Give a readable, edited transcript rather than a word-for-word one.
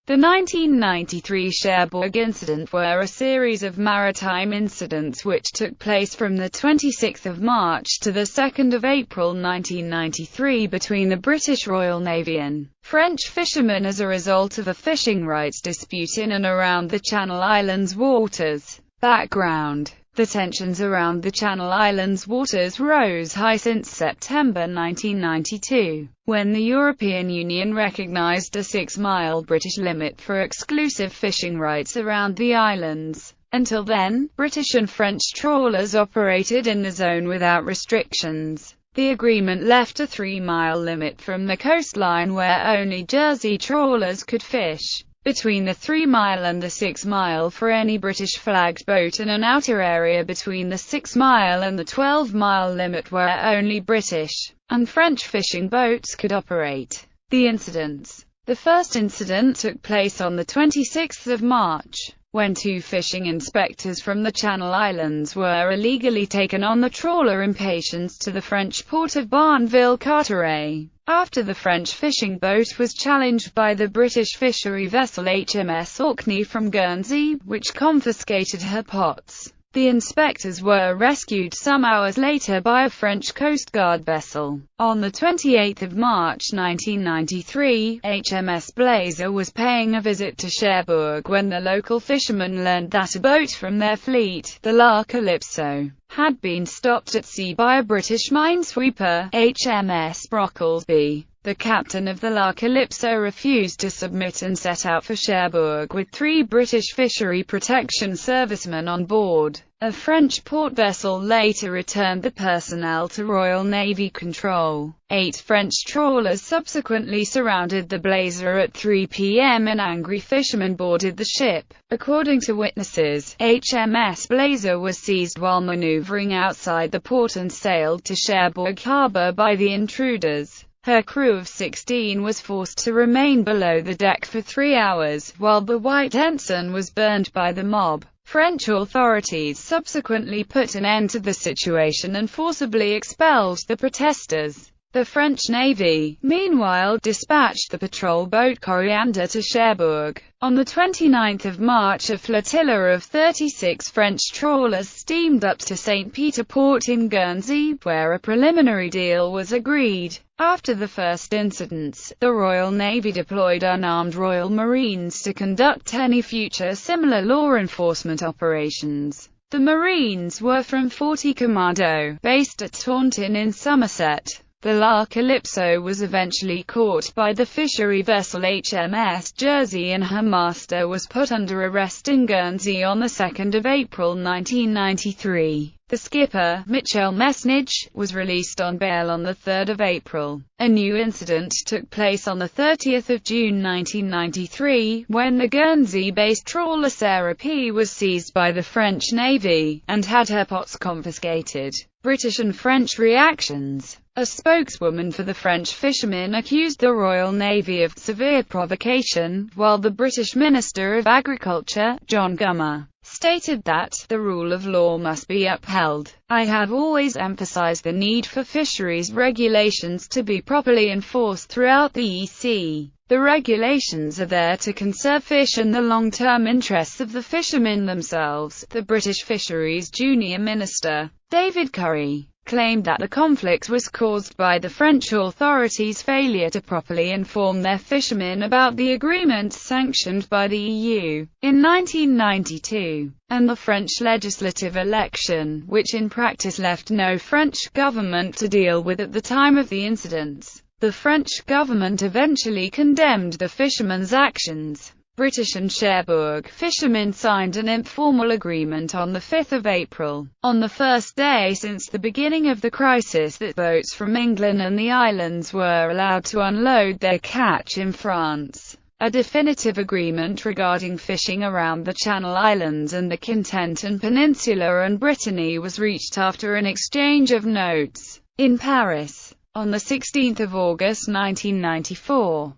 The 1993 Cherbourg incident were a series of maritime incidents which took place from the 26th of March to the 2nd of April 1993 between the British Royal Navy and French fishermen as a result of a fishing rights dispute in and around the Channel Islands waters. Background: the tensions around the Channel Islands waters rose high since September 1992, when the European Union recognized a 6-mile British limit for exclusive fishing rights around the islands. Until then, British and French trawlers operated in the zone without restrictions. The agreement left a 3-mile limit from the coastline where only Jersey trawlers could fish, between the 3-mile and the 6-mile for any British-flagged boat, and an outer area between the 6-mile and the 12-mile limit where only British and French fishing boats could operate. The incidents. The first incident took place on the 26th of March, when 2 fishing inspectors from the Channel Islands were illegally taken on the trawler Impatience to the French port of Barneville-Carteret, after the French fishing boat was challenged by the British fishery vessel HMS Orkney from Guernsey, which confiscated her pots. The inspectors were rescued some hours later by a French Coast Guard vessel. On the 28th of March 1993, HMS Blazer was paying a visit to Cherbourg when the local fishermen learned that a boat from their fleet, the La Calypso, had been stopped at sea by a British minesweeper, HMS Brocklesby. The captain of the La Calypso refused to submit and set out for Cherbourg with 3 British Fishery Protection servicemen on board. A French port vessel later returned the personnel to Royal Navy control. 8 French trawlers subsequently surrounded the Blazer at 3 p.m. and angry fishermen boarded the ship. According to witnesses, HMS Blazer was seized while maneuvering outside the port and sailed to Cherbourg harbour by the intruders. Her crew of 16 was forced to remain below the deck for 3 hours, while the white ensign was burned by the mob. French authorities subsequently put an end to the situation and forcibly expelled the protesters. The French Navy, meanwhile, dispatched the patrol boat Coriander to Cherbourg. On the 29th of March, a flotilla of 36 French trawlers steamed up to St. Peter Port in Guernsey, where a preliminary deal was agreed. After the first incidents, the Royal Navy deployed unarmed Royal Marines to conduct any future similar law enforcement operations. The Marines were from 40 Commando, based at Taunton in Somerset. The La Calypso was eventually caught by the fishery vessel HMS Jersey and her master was put under arrest in Guernsey on the 2nd of April 1993. The skipper, Michel Mesnage, was released on bail on the 3rd of April. A new incident took place on the 30th of June 1993, when the Guernsey-based trawler Sarah P. was seized by the French Navy, and had her pots confiscated. British and French reactions. A spokeswoman for the French fishermen accused the Royal Navy of severe provocation, while the British Minister of Agriculture, John Gummer, stated that the rule of law must be upheld. I have always emphasized the need for fisheries regulations to be properly enforced throughout the EC. The regulations are there to conserve fish and the long-term interests of the fishermen themselves. The British Fisheries Junior Minister, David Curry, claimed that the conflict was caused by the French authorities' failure to properly inform their fishermen about the agreement sanctioned by the EU in 1992, and the French legislative election, which in practice left no French government to deal with at the time of the incidents. The French government eventually condemned the fishermen's actions. British and Cherbourg fishermen signed an informal agreement on the 5th of April, on the first day since the beginning of the crisis, that boats from England and the islands were allowed to unload their catch in France. A definitive agreement regarding fishing around the Channel Islands and the Cotentin Peninsula and Brittany was reached after an exchange of notes in Paris. On the 16th of August 1994,